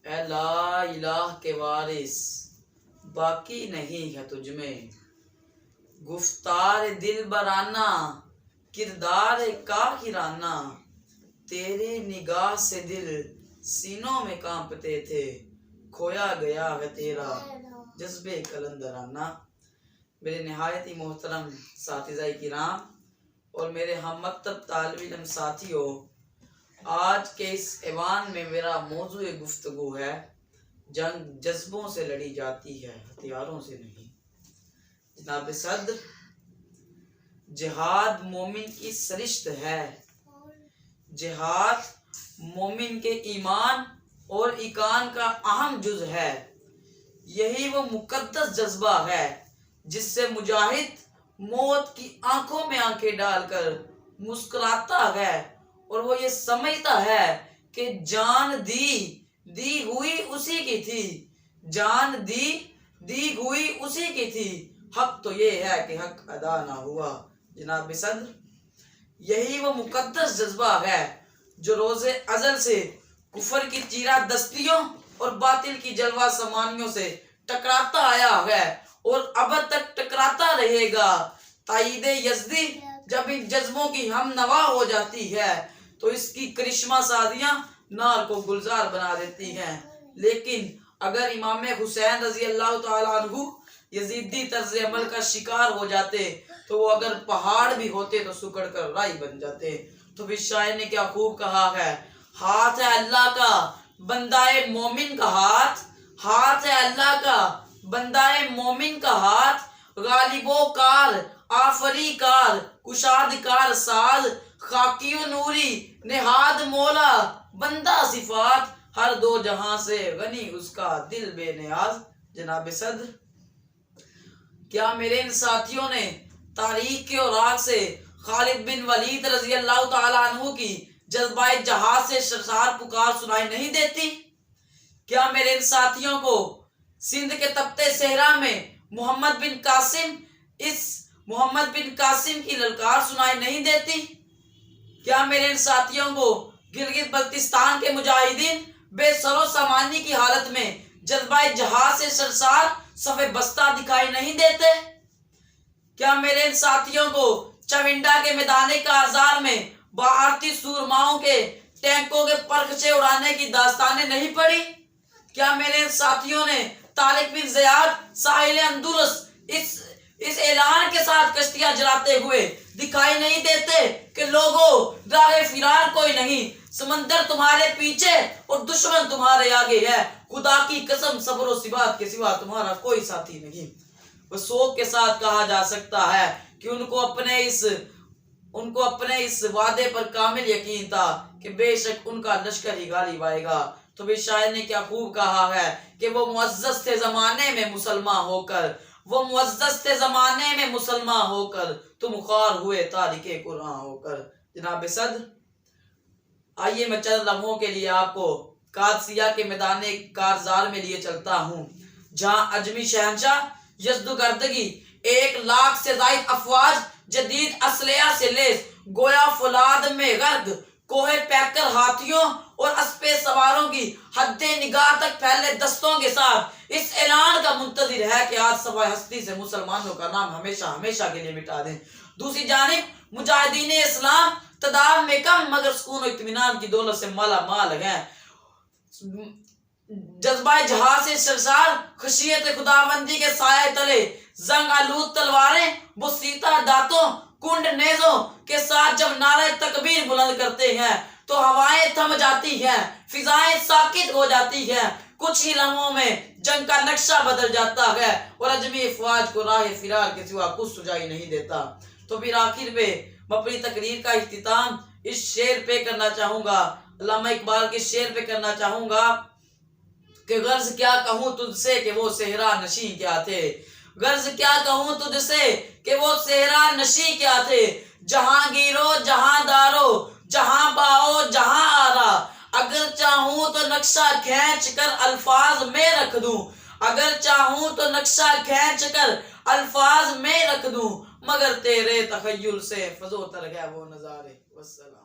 اے لا الہ کے وارث باقی نہیں ہے تجھ میں، گفتار دل برانہ کردار کاہرانہ، تیرے نگاہ سے دل سینوں میں کانپتے تھے، کھویا گیا ہے تیرا جذبے قلندرانہ۔ میرے نہایت ہی محترم اساتذہ کرام اور میرے ہم مکتب طالب علم ساتھیوں، آج کے اس ایوان میں میرا موضوع گفتگو ہے جنگ جذبوں سے لڑی جاتی ہے، ہتھیاروں سے نہیں۔ جناب صدر، جہاد مومن کی سرشت ہے، جہاد مومن کے ایمان اور ایقان کا اہم جز ہے۔ یہی وہ مقدس جذبہ ہے جس سے مجاہد موت کی آنکھوں میں آنکھیں ڈال کر مسکراتا ہے اور وہ یہ سمجھتا ہے کہ جان دی ہوئی اسی کی تھی، جان دی ہوئی اسی کی تھی، حق تو یہ ہے کہ حق ادا نہ ہوا۔ جناب صدر، یہی وہ مقدس جذبہ ہے جو روز ازل سے کفر کی چیرہ دستیوں اور باطل کی جلوہ سمانیوں سے ٹکراتا آیا ہے اور اب تک ٹکراتا رہے گا۔ تائید یزدی جب ان جذبوں کی ہم نوا ہو جاتی ہے تو اس کی کرشمہ سازیاں نار کو گلزار بنا دیتی ہیں، لیکن اگر امام حسین رضی اللہ تعالیٰ عنہ یزیدی طرز عمل کا شکار ہو جاتے تو وہ اگر پہاڑ بھی ہوتے تو سکڑ کر رائی بن جاتے۔ تو پھر شاعر نے کیا خوب کہا ہے، ہاتھ ہے اللہ کا بندہ مومن کا ہاتھ، ہاتھ ہے اللہ کا بندہ مومن کا ہاتھ، غالب و کار آفری کار کشاد کار ساز، خاکی و نوری نہاد مولا بندہ صفات، ہر دو جہاں سے غنی اس کا دل بے نیاز۔ جناب صدر، کیا میرے ان ساتھیوں نے تاریخ کے اوراق سے خالد بن ولید رضی اللہ تعالیٰ عنہ کی جذبہ جہاد سے سرشار پکار سنائی نہیں دیتی؟ کیا میرے ان ساتھیوں کو سندھ کے تپتے صحرا میں محمد بن قاسم کی للکار سنائی نہیں دیتی؟ کیا میرے ان ساتھیوں کو گلگت بلتستان کے مجاہدین بے سر و سامانی کی حالت میں جذبہ جہاد سے سرشار صف بستہ دکھائی نہیں دیتے؟ کیا میرے ان ساتھیوں کو چونڈا کے میدان کارزار میں بھارتی سورماؤں کے ٹینکوں کے پرخچے اڑانے کی داستانیں نہیں پڑھی؟ کیا میرے ان ساتھیوں نے طارق بن زیاد ساحل اندلس اس اعلان کے ساتھ کشتیاں جلاتے ہوئے دکھائی نہیں دیتے کہ لوگوں راہ فرار کوئی نہیں، سمندر تمہارے پیچھے اور دشمن تمہارے آگے ہے، خدا کی قسم صبر و ثبات کے سوا تمہارا کوئی ساتھی نہیں۔ وہ سوگ کے ساتھ کہا جا سکتا ہے کہ ان کو اپنے اس وعدے پر کامل یقین تھا کہ بے شک ان کا لشکر ہی غالب آئے گا۔ تو بھی شاعر نے کیا خوب کہا ہے کہ وہ معزز تھے زمانے میں مسلمان ہو کر، وہ معزز تھے زمانے میں مسلمان ہو کر، تم خوار ہوئے تارک قرآن ہو کر۔ جناب صدر، آئیے میں چند لمحوں کے لیے آپ کو قادسیہ کے میدان کارزار میں لیے چلتا ہوں، جہاں اجمی شہنشاہ یزدگردگی 1,00,000 سے زائد افواج جدید اسلحہ سے لیس گویا فولاد میں غرق، کوہ پیکر ہاتھیوں اور اسپِ سواروں کی حد نگاہ تک پھیلے دستوں کے ساتھ اس اعلان کا منتظر ہے کہ آج صفحہ ہستی سے مسلمانوں کا نام ہمیشہ ہمیشہ کے لیے مٹا دیں۔ دوسری جانب مجاہدین اسلام تعداد میں کم مگر سکون و اطمینان کی دولت سے مالا مال ہیں، جذبہ جہاد سے سرشار، خشیت خداوندی کے سائے تلے زنگ آلود تلواریں بسیطہ دانتوں کنڈ نیزوں کے ساتھ جب نعرہ تکبیر بلند کرتے ہیں تو ہوائیں تھم جاتی ہیں، فضائیں ساکت ہو جاتی ہیں، کچھ ہی لمحوں میں جنگ کا نقشہ بدل جاتا ہے اور اجمی افواج کو راہ فرار کے سوا کچھ سجائی نہیں دیتا۔ تو پھر آخر میں اپنی تقریر کا اختتام اس شعر پہ کرنا چاہوں گا، علامہ اقبال کے شعر پہ کرنا چاہوں گا کہ غرض کیا کہوں تجھ سے کہ وہ صحرا نشیں کیا تھے، غرض کیا کہوں تجھ سے کہ وہ صحرا نشیں کیا تھے، جہاں گیرو جہاں دارو جہاں باؤ جہاں آرا، اگر چاہوں تو نقشہ کھینچ کر الفاظ میں رکھ دوں، اگر چاہوں تو نقشہ کھینچ کر الفاظ میں رکھ دوں، مگر تیرے تخیل سے فزو تر گئے وہ نظارے۔ والسلام۔